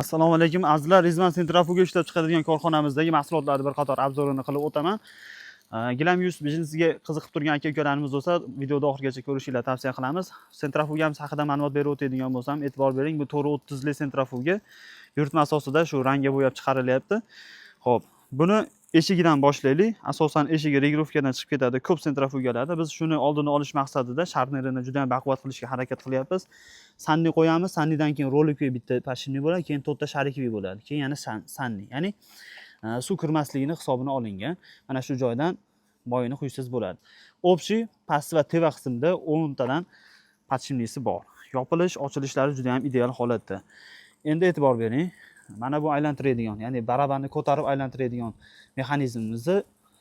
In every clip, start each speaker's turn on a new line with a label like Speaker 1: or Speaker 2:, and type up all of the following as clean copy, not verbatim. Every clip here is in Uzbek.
Speaker 1: Assalomu alaykum azizlar, Rizman Centrifuga ishlab chiqaradigan korxonamizdagi mahsulotlarni bir qator obzorini qilib o'taman. Gilam yuz biznesiga qiziqib turgan aka-ukalarimiz bo'lsa, videoda oxirigacha ko'rishinglarni tavsiya qilamiz. Centrifugamiz haqida ma'lumot berib o'tadigan bo'lsam, e'tibor bering, bu 430 li centrifuga buyurtma asosida shu rangga bo'yab chiqarilyapti. Xo'p, buni eshigidan boshlaylik. Asosan eshigi regrovkadan chiqib ketadi ko'p centrifugalarda. Biz shuni oldini olish maqsadida sharnerini juda ham baquvvat qilishga harakat qilyapmiz. Sanni qo'yamiz, sannidan keyin rolikli bitta pashini bo'ladi, keyin to'rtta sharikli bo'ladi. Keyin yana sanni, ya'ni suv kirmasligini hisobini olingan. Mana shu joydan moyini quysiz bo'ladi. Общий past va teva qismda 10 tadan podshimnisi bor. Yopilish, ochilishlari juda ham ideal holatda. Endi e'tibor bering. Mana bu aylantiradigan, ya'ni barabarni ko'tarib aylantiradigan mexanizmimizni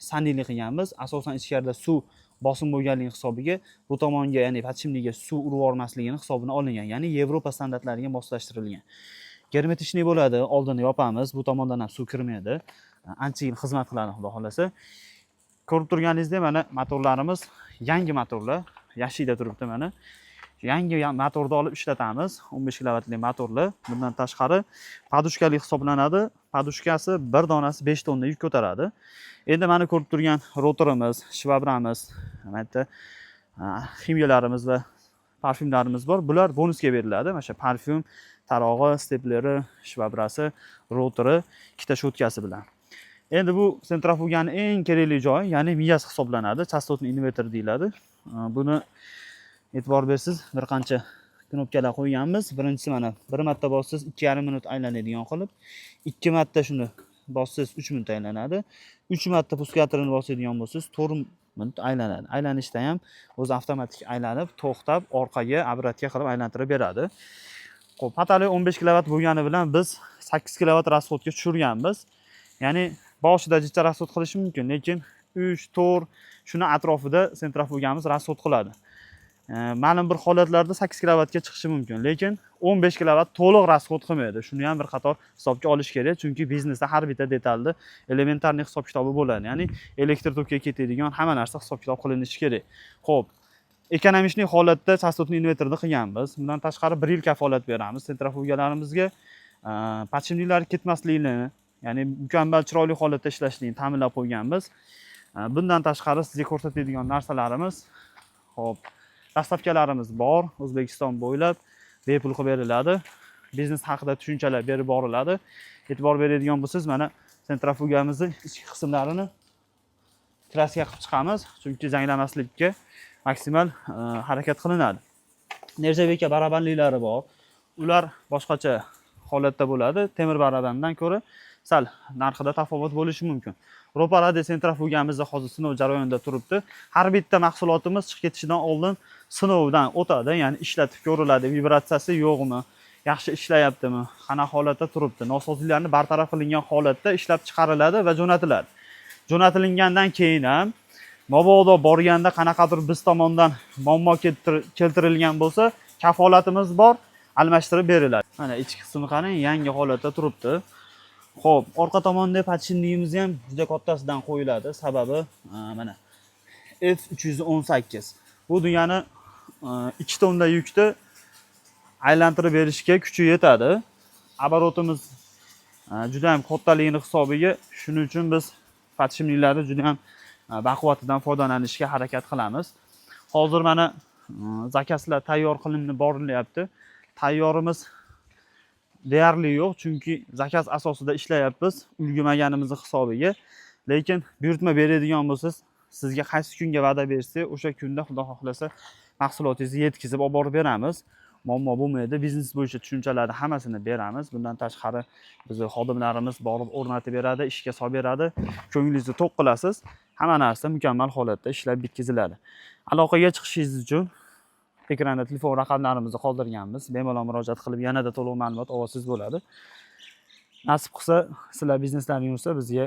Speaker 1: sannili qilganmiz. Asosan ichkarida suv bosim bo'lganligi hisobiga bu tomonga, ya'ni podshimniga suv urib yormasligini hisobini olingan. Ya'ni Yevropa standartlariga moslashtirilgan. Germetichniy bo'ladi, oldini yopamiz, bu tomondan ham suv kirmaydi. Ancha yil xizmat qiladi, xudo xolasa. Ko'rib turganingizdek, mana motorlarimiz yangi motorlar, yashida turibdi mana. Yangi motorni olib ishlatamiz, 15 kilovatli motorlar. Bundan tashqari podushkali hisoblanadi. Podushkasi bir donasi 5 tonna yuk ko'taradi. Endi mana ko'rib turgan rotorimiz, shvabramiz, mana bu ximiyalarimiz va parfyumlarimiz bor. Bular bonusga beriladi. Mana shu parfyum, tarog'i, stepleri, shvabrasi, rotori, ikkita shotkasi bilan. Endi bu centrifuganing eng kerakli joyi, ya'ni miyasi hisoblanadi. Chastotni inverter deyiladi. Buni e'tibor bersiz, bir qancha knopkalar qo'yganmiz. Birinchisi mana 1 marta bossiz 2,5 minut aylanadigan qilib, 2 marta shuni bossiz 3 minut aylanadi. 3 marta puskatorini bosadigan bo'lsangiz 4 minut aylanadi. Aylanishda ham o'zi avtomatik aylanib, to'xtab, orqaga obratga qilib aylantirib beradi. Xo'p, patali 15 kilovat bo'lgani bilan biz 8 kilovat rasxodga tushirganmiz. Ya'ni boshida jicha rasxod qilishi mumkin, lekin 3, 4 shuni atrofida centrifugamiz rasxod qiladi. Ma'lum bir holatlarda 8 kilovatga chiqishi mumkin, lekin 15 kilovat to'liq rasxod qilmaydi. Shuni ham bir qator hisobga olish kerak, chunki biznesda har bitta detalda elementarniy hisob-kitobi bo'ladi. Ya'ni elektr tokka ketadigan hamma narsa hisob-kitob qilinishi kerak. Xo'p, ekonomishli holatda chastotni inverterni qilganmiz. Bundan tashqari 1 yil kafolat beramiz centrifugalarimizga. Podshimnilar ketmasligini, ya'ni mukammal chiroyli holatda ishlashligini ta'minlab qo'yganmiz. Bundan tashqari sizga ko'rsatadigan narsalarimiz, xo'p, dastavkalarimiz bor, O'zbekiston bo'ylab bepul qilib beriladi. Biznes haqida tushunchalar berib boriladi. E'tibor beradigan bo'lsangiz, mana centrifugamizning ichki qismlarini kraska qilib chiqamiz, chunki zanglamaslikka maksimal harakat qilinadi. Nержавейка barabanliklari bor. Ular boshqacha holatda bo'ladi. Temir barabandan ko'ra sal narxida tafovut bo'lishi mumkin. Roparade centrifugamizda hozir sinov jarayonida turibdi. Har bitta mahsulotimiz chiqib ketishidan oldin sinovdan o'tadi, ya'ni ishlatib ko'riladi, vibratsiyasi yo'qmi, yaxshi ishlayaptimi, qanaqa holatda turibdi. Nosozliklarni bartaraf qilingan holatda ishlab chiqariladi va jo'natiladi. Jo'natilingandan keyin ham mabodo borganda qanaqadir biz tomonidan muammo keltirilgan bo'lsa, kafolatimiz bor, almashtirib beriladi. Mana ichki qismi qarang, yangi holatda turibdi. Xo'p, orqa tomonda podshimniyimiz ham juda kattasidan qo'yiladi. Sababi mana F318. Bu degani 2 tonna yukni aylantirib berishga kuchi yetadi. Aborotimiz juda ham kattaligini hisobiga, shuning uchun biz podshimnilarni juda ham baquvvatidan foydalanishga harakat qilamiz. Hozir mana zakazlar tayyor qilinib borilyapti. Tayyorimiz deyarli yo'q, chunki zakaz asosida ishlayapmiz, ulgurmaganimiz hisobiga. Lekin buyurtma beradigan bo'lsangiz, sizga qaysi kunga va'da bersak, o'sha kunda xudo xohlasa mahsulotingizni yetkazib olib borib beramiz. Muammo bo'lmaydi. Biznes bo'yicha tushunchalarni hammasini beramiz. Bundan tashqari bizning xodimlarimiz borib o'rnatib beradi, ishga solib beradi. Ko'nglingizni to'q qilasiz. Hamma narsa mukammal holatda ishlab bitkaziladi. Aloqaga chiqishingiz uchun ekranda telefon raqamlarimizni qoldirganmiz. Bemalol murojaat qilib yanada to'liq ma'lumot olsangiz bo'ladi. Nasib qilsa, sizlar bizneslaringiz bo'lsa bizga